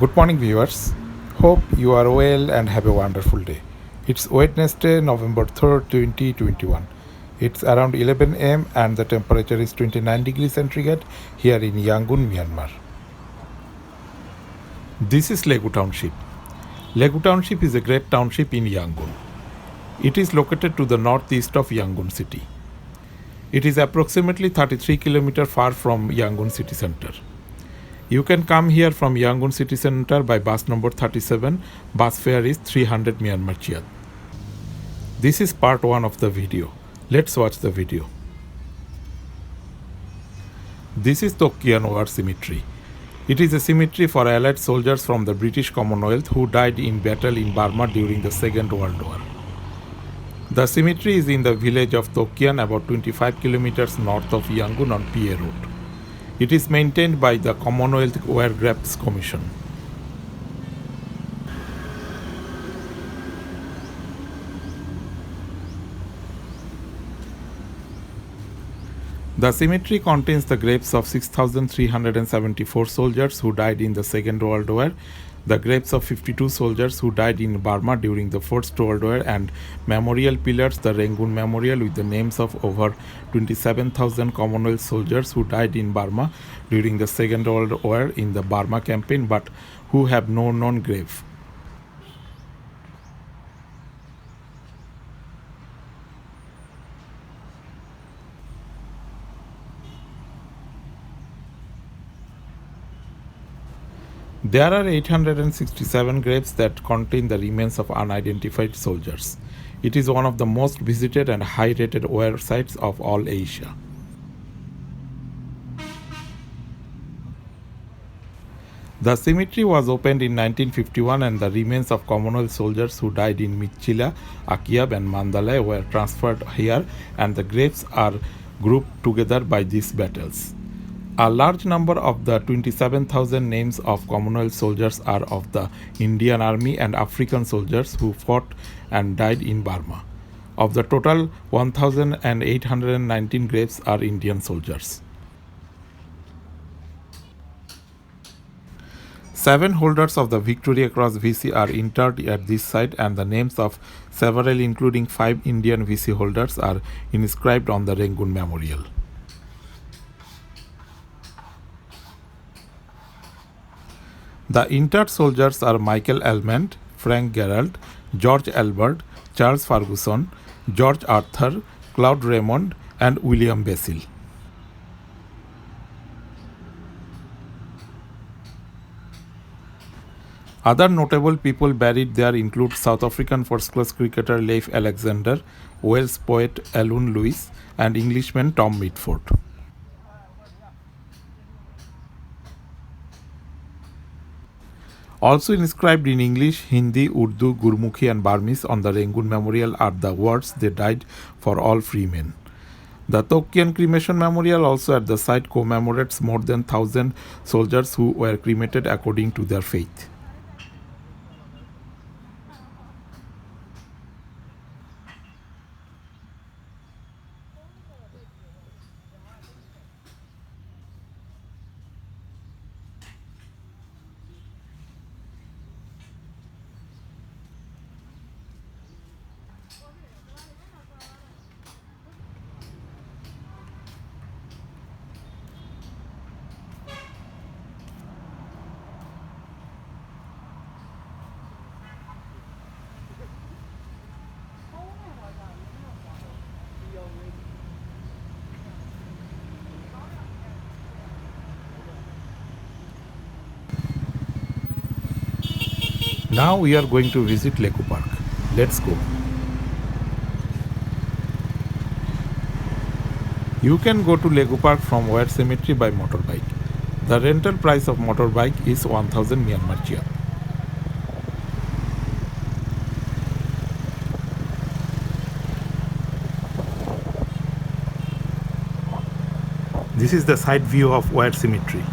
Good morning, viewers. Hope you are well and have a wonderful day. It's Wednesday, November 3rd, 2021. It's around 11 am and the temperature is 29 degrees centigrade here in Yangon, Myanmar. This is Hlegu Township. Hlegu Township is a great township in Yangon. It is located to the northeast of Yangon city. It is approximately 33 km far from Yangon city center. You can come here from Yangon city center by bus number 37. Bus fare is 300 Myanmar kyat. This is part 1 of the video. Let's watch the video. This is Tokyan War Cemetery. It is a cemetery for Allied soldiers from the British Commonwealth who died in battle in Burma during the Second World War. The cemetery is in the village of Tokyan, about 25 kilometers north of Yangon on PA Road. It is maintained by the Commonwealth War Graves Commission. The cemetery contains the graves of 6,374 soldiers who died in the Second World War, the graves of 52 soldiers who died in Burma during the First World War, and memorial pillars, the Rangoon Memorial with the names of over 27,000 Commonwealth soldiers who died in Burma during the Second World War in the Burma campaign but who have no known grave. There are 867 graves that contain the remains of unidentified soldiers. It is one of the most visited and high-rated war sites of all Asia. The cemetery was opened in 1951 and the remains of Commonwealth soldiers who died in Michila, Akiab and Mandalay were transferred here, and the graves are grouped together by these battles. A large number of the 27,000 names of Commonwealth soldiers are of the Indian Army and African soldiers who fought and died in Burma. Of the total, 1,819 graves are Indian soldiers. 7 holders of the Victoria Cross VC are interred at this site, and the names of several, including 5 Indian VC holders, are inscribed on the Rangoon Memorial. The interred soldiers are Michael Almond, Frank Gerald, George Albert, Charles Ferguson, George Arthur, Claude Raymond, and William Basil. Other notable people buried there include South African first-class cricketer Leif Alexander, Welsh poet Alun Lewis, and Englishman Tom Mitford. Also inscribed in English, Hindi, Urdu, Gurmukhi and Burmese on the Rangoon Memorial are the words "They died for all free men." The Tokyan Cremation Memorial also at the site commemorates more than 1,000 soldiers who were cremated according to their faith. Now we are going to visit Hlegu Park. Let's go. You can go to Hlegu Park from War Cemetery by motorbike. The rental price of motorbike is 1,000 Myanmar kyat. This is the side view of War Cemetery.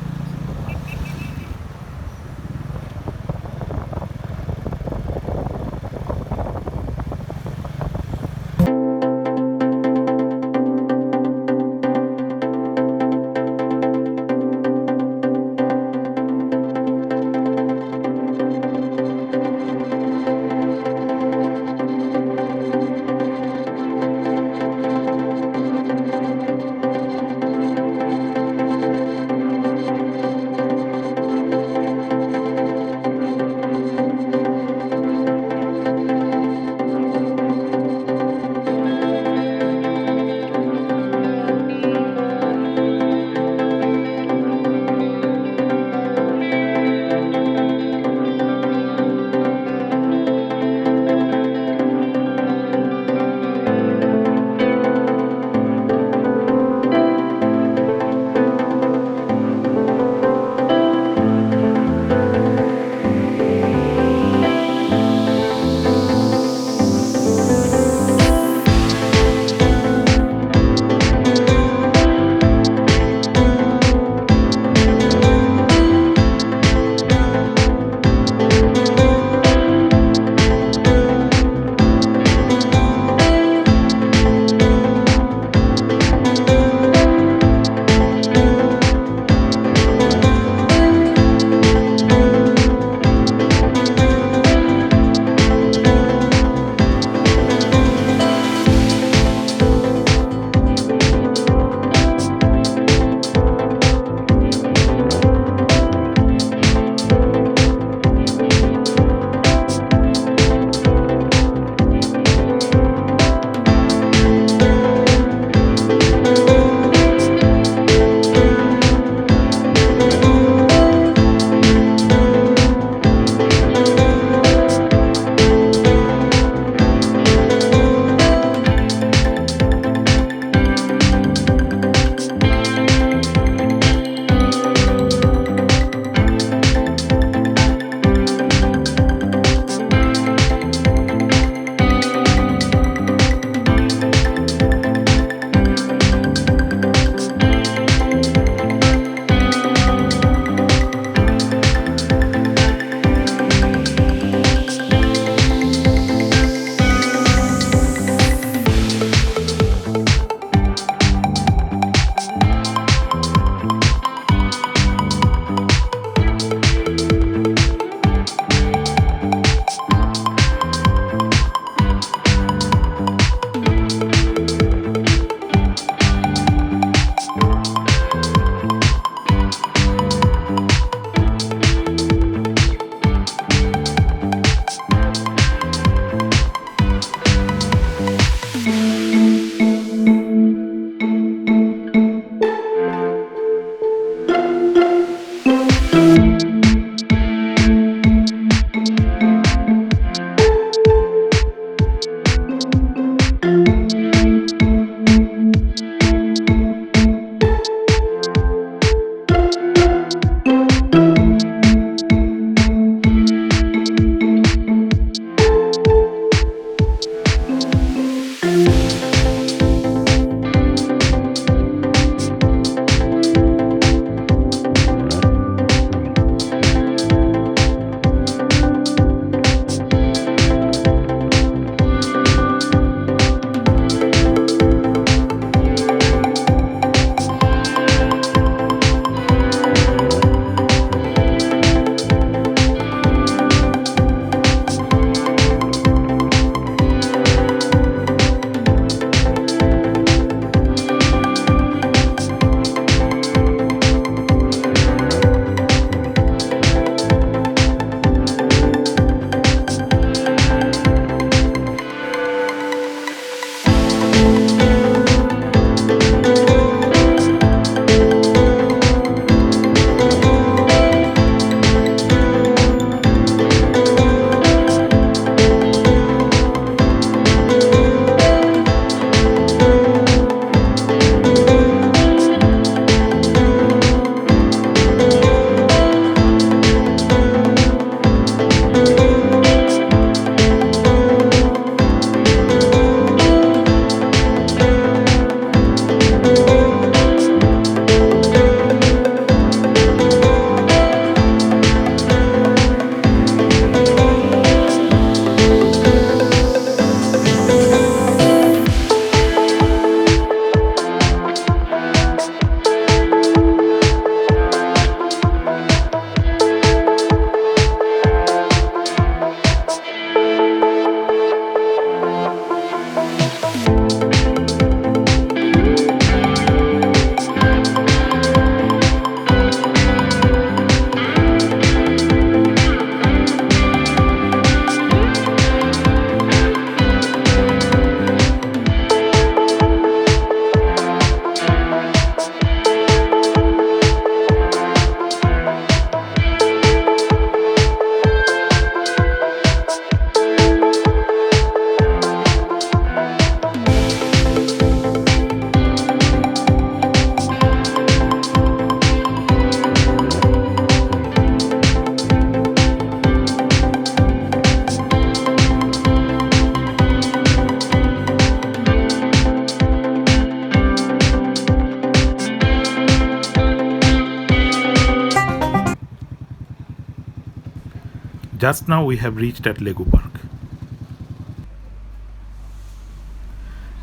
Just now we have reached at Hlegu Park.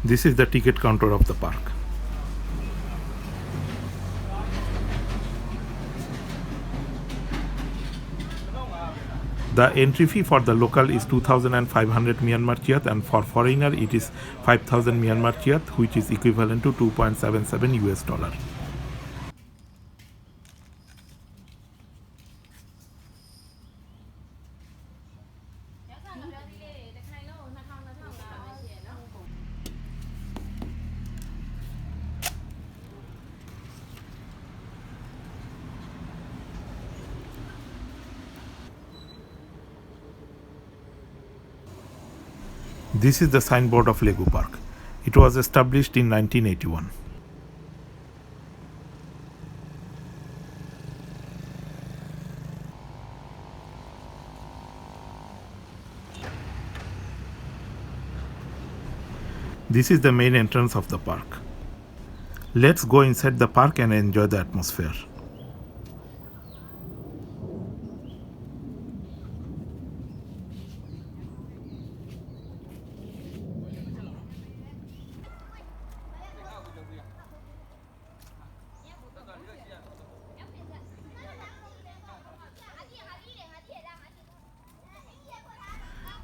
This is the ticket counter of the park. The entry fee for the local is 2,500 Myanmar kyat, and for foreigner it is 5,000 Myanmar kyat, which is equivalent to 2.77 US dollar. This is the signboard of Hlegu Park. It was established in 1981. This is the main entrance of the park. Let's go inside the park and enjoy the atmosphere.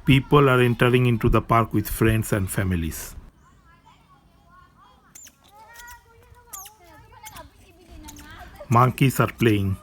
People are entering into the park with friends and families. Monkeys are playing.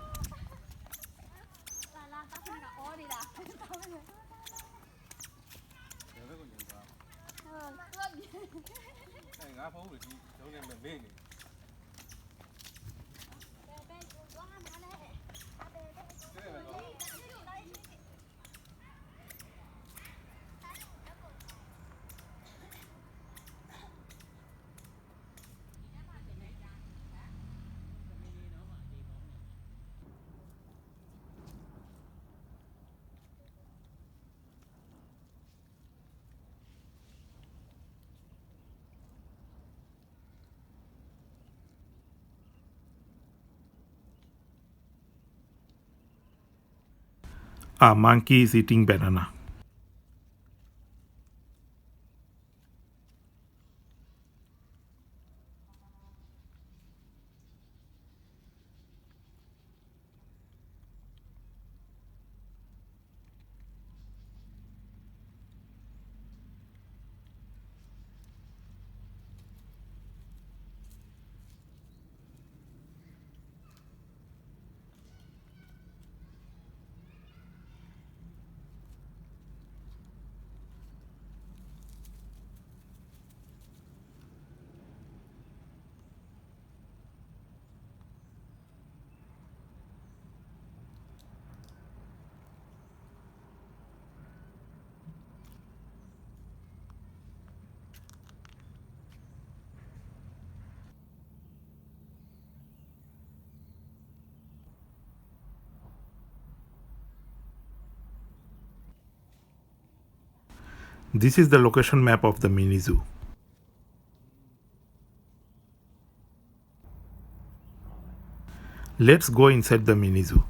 A monkey is eating banana. This is the location map of the mini zoo. Let's go inside the mini zoo.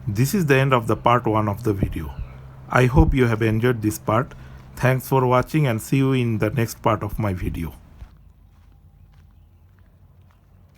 This is the end of the part 1 of the video. I hope you have enjoyed this part. Thanks for watching and see you in the next part of my video.